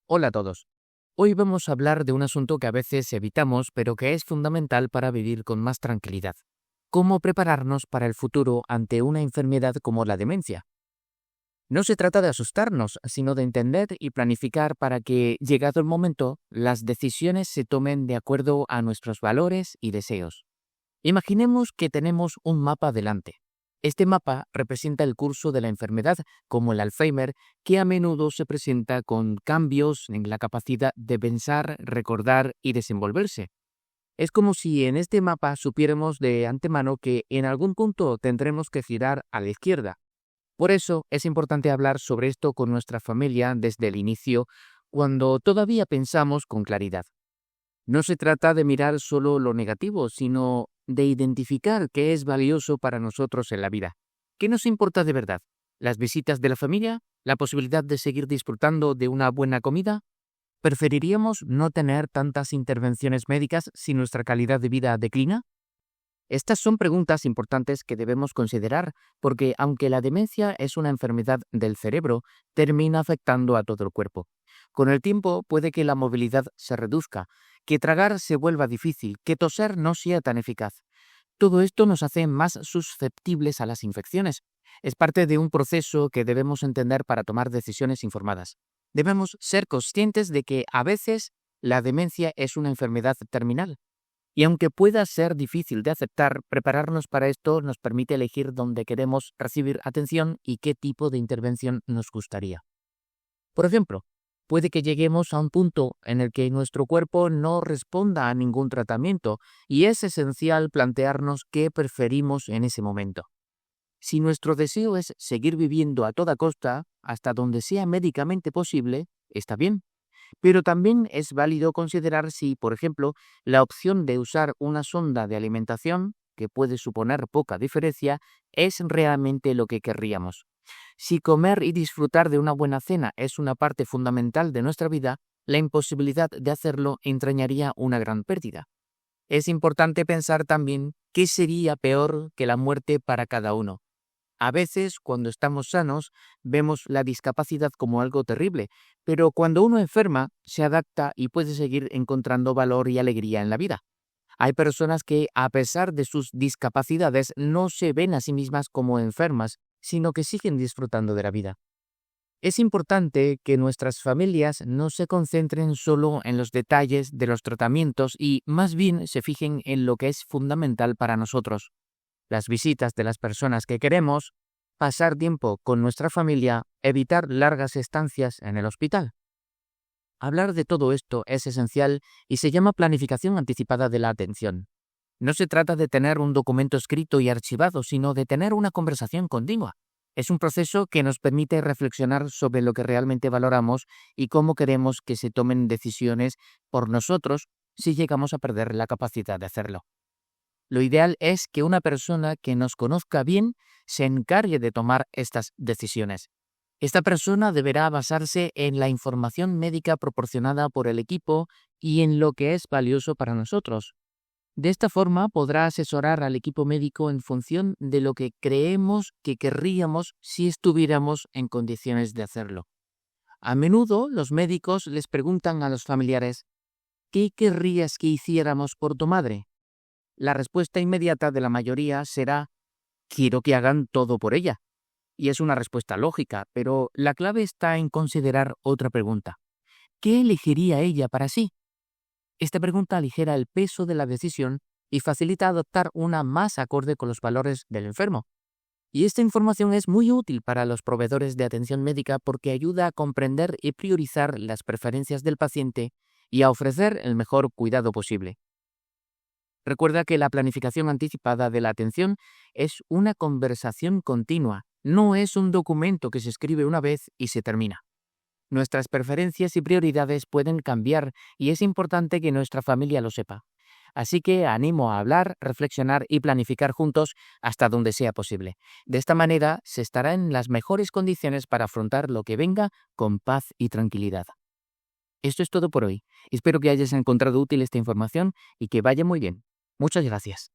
Hola a todos. Hoy vamos a hablar de un asunto que a veces evitamos, pero que es fundamental para vivir con más tranquilidad. ¿Cómo prepararnos para el futuro ante una enfermedad como la demencia? No se trata de asustarnos, sino de entender y planificar para que, llegado el momento, las decisiones se tomen de acuerdo a nuestros valores y deseos. Imaginemos que tenemos un mapa delante. Este mapa representa el curso de la enfermedad, como el Alzheimer, que a menudo se presenta con cambios en la capacidad de pensar, recordar y desenvolverse. Es como si en este mapa supiéramos de antemano que en algún punto tendremos que girar a la izquierda. Por eso es importante hablar sobre esto con nuestra familia desde el inicio, cuando todavía pensamos con claridad. No se trata de mirar solo lo negativo, sino de identificar qué es valioso para nosotros en la vida. ¿Qué nos importa de verdad? ¿Las visitas de la familia? ¿La posibilidad de seguir disfrutando de una buena comida? ¿Preferiríamos no tener tantas intervenciones médicas si nuestra calidad de vida declina? Estas son preguntas importantes que debemos considerar porque aunque la demencia es una enfermedad del cerebro, termina afectando a todo el cuerpo. Con el tiempo puede que la movilidad se reduzca, que tragar se vuelva difícil, que toser no sea tan eficaz. Todo esto nos hace más susceptibles a las infecciones. Es parte de un proceso que debemos entender para tomar decisiones informadas. Debemos ser conscientes de que a veces la demencia es una enfermedad terminal. Y aunque pueda ser difícil de aceptar, prepararnos para esto nos permite elegir dónde queremos recibir atención y qué tipo de intervención nos gustaría. Por ejemplo, puede que lleguemos a un punto en el que nuestro cuerpo no responda a ningún tratamiento y es esencial plantearnos qué preferimos en ese momento. Si nuestro deseo es seguir viviendo a toda costa, hasta donde sea médicamente posible, está bien. Pero también es válido considerar si, por ejemplo, la opción de usar una sonda de alimentación, que puede suponer poca diferencia, es realmente lo que querríamos. Si comer y disfrutar de una buena cena es una parte fundamental de nuestra vida, la imposibilidad de hacerlo entrañaría una gran pérdida. Es importante pensar también qué sería peor que la muerte para cada uno. A veces, cuando estamos sanos, vemos la discapacidad como algo terrible, pero cuando uno enferma, se adapta y puede seguir encontrando valor y alegría en la vida. Hay personas que, a pesar de sus discapacidades, no se ven a sí mismas como enfermas, sino que siguen disfrutando de la vida. Es importante que nuestras familias no se concentren solo en los detalles de los tratamientos y más bien se fijen en lo que es fundamental para nosotros: las visitas de las personas que queremos, pasar tiempo con nuestra familia, evitar largas estancias en el hospital. Hablar de todo esto es esencial y se llama planificación anticipada de la atención. No se trata de tener un documento escrito y archivado, sino de tener una conversación continua. Es un proceso que nos permite reflexionar sobre lo que realmente valoramos y cómo queremos que se tomen decisiones por nosotros si llegamos a perder la capacidad de hacerlo. Lo ideal es que una persona que nos conozca bien se encargue de tomar estas decisiones. Esta persona deberá basarse en la información médica proporcionada por el equipo y en lo que es valioso para nosotros. De esta forma podrá asesorar al equipo médico en función de lo que creemos que querríamos si estuviéramos en condiciones de hacerlo. A menudo los médicos les preguntan a los familiares: ¿qué querrías que hiciéramos por tu madre? La respuesta inmediata de la mayoría será: quiero que hagan todo por ella. Y es una respuesta lógica, pero la clave está en considerar otra pregunta. ¿Qué elegiría ella para sí? Esta pregunta aligera el peso de la decisión y facilita adoptar una más acorde con los valores del enfermo. Y esta información es muy útil para los proveedores de atención médica porque ayuda a comprender y priorizar las preferencias del paciente y a ofrecer el mejor cuidado posible. Recuerda que la planificación anticipada de la atención es una conversación continua, no es un documento que se escribe una vez y se termina. Nuestras preferencias y prioridades pueden cambiar y es importante que nuestra familia lo sepa. Así que animo a hablar, reflexionar y planificar juntos hasta donde sea posible. De esta manera se estará en las mejores condiciones para afrontar lo que venga con paz y tranquilidad. Esto es todo por hoy. Espero que hayas encontrado útil esta información y que vaya muy bien. Muchas gracias.